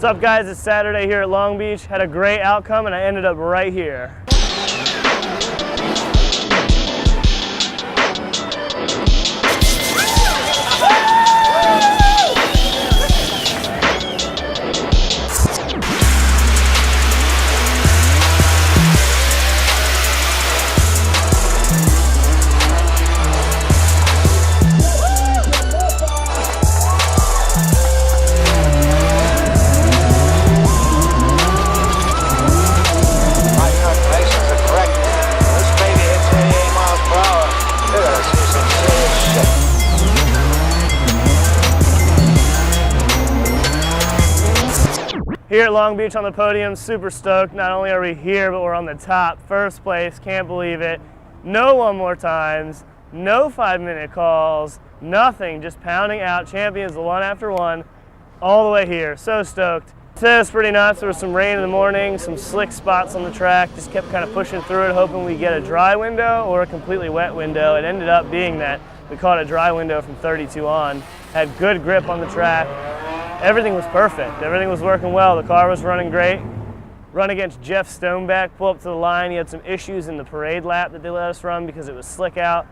What's up guys, it's Saturday here at Long Beach. Had a great outcome and I ended up right here. Here at Long Beach on the podium, super stoked. Not only are we here, but we're on the top, first place, can't believe it. No one more times, no 5-minute calls, nothing, just pounding out champions one after one, all the way here, so stoked. Today was pretty nuts. There was some rain in the morning, some slick spots on the track, just kept kind of pushing through it, hoping we get a dry window or a completely wet window. It ended up being that we caught a dry window from 32 on, had good grip on the track. Everything was perfect. Everything was working well. The car was running great. Run against Jeff Stoneback, pull up to the line. He had some issues in the parade lap that they let us run because it was slick out.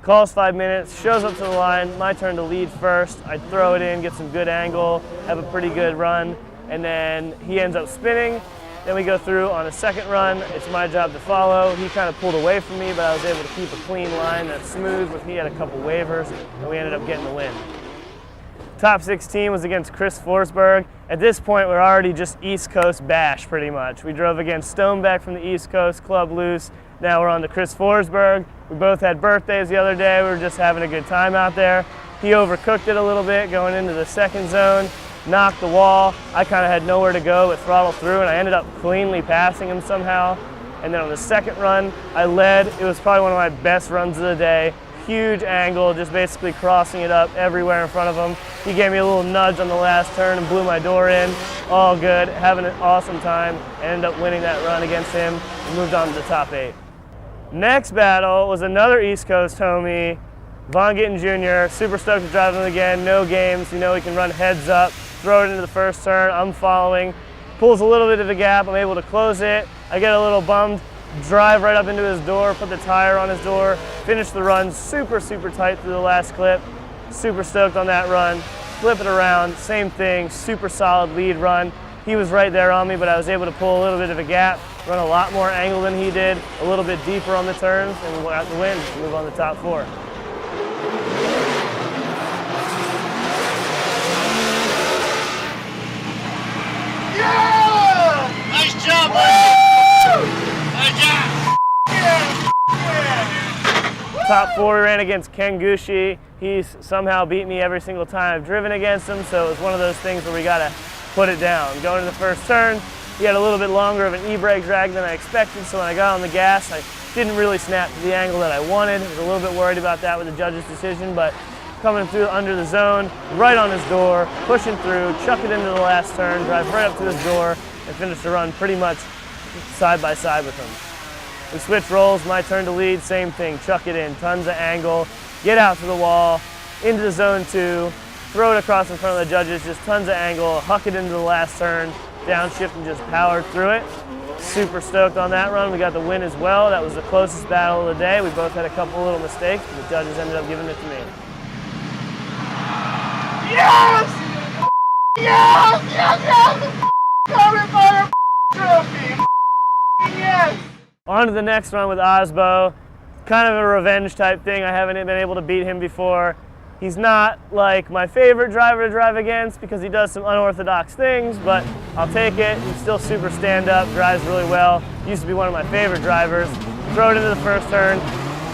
Calls 5 minutes, shows up to the line. My turn to lead first. I throw it in, get some good angle, have a pretty good run, and then he ends up spinning. Then we go through on a second run. It's my job to follow. He kind of pulled away from me, but I was able to keep a clean line that's smooth. But he had a couple waivers, and we ended up getting the win. Top 16 was against Chris Forsberg. At this point, we're already just East Coast bash, pretty much. We drove against Stoneback from the East Coast, Club Loose. Now we're on to Chris Forsberg. We both had birthdays the other day. We were just having a good time out there. He overcooked it a little bit going into the second zone, knocked the wall. I kind of had nowhere to go but throttle through, and I ended up cleanly passing him somehow. And then on the second run, I led. It was probably one of my best runs of the day. Huge angle, just basically crossing it up everywhere in front of him. He gave me a little nudge on the last turn and blew my door in. All good, having an awesome time. I ended up winning that run against him and moved on to the top 8. Next battle was another East Coast homie, Von Gittin Jr. Super stoked to drive him again, no games. You know, he can run heads up, throw it into the first turn. I'm following, pulls a little bit of a gap. I'm able to close it. I get a little bummed. Drive right up into his door, put the tire on his door, finish the run super tight through the last clip. Super stoked on that run. Flip it around, same thing, super solid lead run. He was right there on me, but I was able to pull a little bit of a gap, run a lot more angle than he did, a little bit deeper on the turns, and we got the win, move on to the top 4. Yeah! Nice job, buddy! Top 4, we ran against Ken Gucci. He's somehow beat me every single time I've driven against him, so it was one of those things where we gotta put it down. Going to the first turn, he had a little bit longer of an e-brake drag than I expected, so when I got on the gas, I didn't really snap to the angle that I wanted. I was a little bit worried about that with the judge's decision, but coming through under the zone, right on his door, pushing through, chuck it into the last turn, drive right up to his door, and finish the run pretty much side by side with him. We switch roles, my turn to lead, same thing, chuck it in, tons of angle, get out to the wall, into the zone 2, throw it across in front of the judges, just tons of angle, huck it into the last turn, downshift and just powered through it. Super stoked on that run. We got the win as well. That was the closest battle of the day. We both had a couple little mistakes, but the judges ended up giving it to me. Yes! Yes! Yes! Yes! Coming for the trophy! Yes! On to the next run with Osbo. Kind of a revenge type thing. I haven't been able to beat him before. He's not like my favorite driver to drive against because he does some unorthodox things, but I'll take it. He's still super stand-up, drives really well. Used to be one of my favorite drivers. Throw it into the first turn,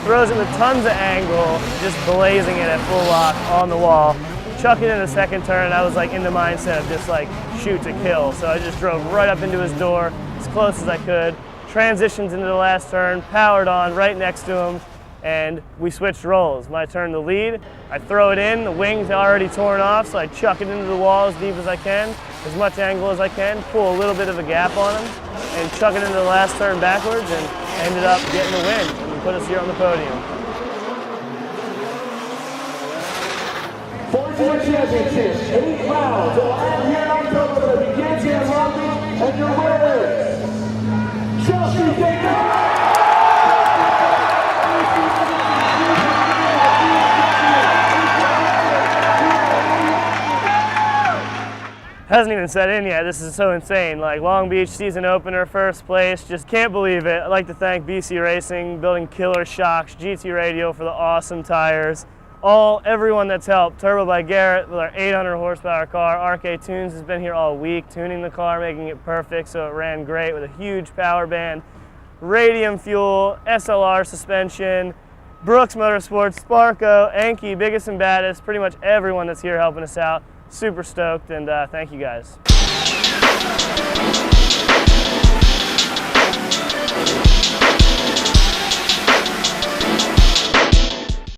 throws it with tons of angle, just blazing it at full lock on the wall. Chuck it in the second turn, and I was like in the mindset of just like shoot to kill. So I just drove right up into his door as close as I could. Transitions into the last turn, powered on right next to him, and we switched roles. My turn to lead. I throw it in, the wings are already torn off, so I chuck it into the wall as deep as I can, as much angle as I can, pull a little bit of a gap on him, and chuck it into the last turn backwards, and ended up getting the win, and put us here on the podium. For the championship, 8 rounds will end here in October to begin hasn't even set in yet. This is so insane. Like Long Beach season opener, first place. Just can't believe it. I'd like to thank BC Racing, building killer shocks, GT Radio for the awesome tires. Everyone that's helped. Turbo by Garrett with our 800 horsepower car. RK Tunes has been here all week, tuning the car, making it perfect so it ran great with a huge power band. Radium fuel, SLR suspension, Brooks Motorsports, Sparco, Enki, biggest and baddest, pretty much everyone that's here helping us out. Super stoked, and thank you guys.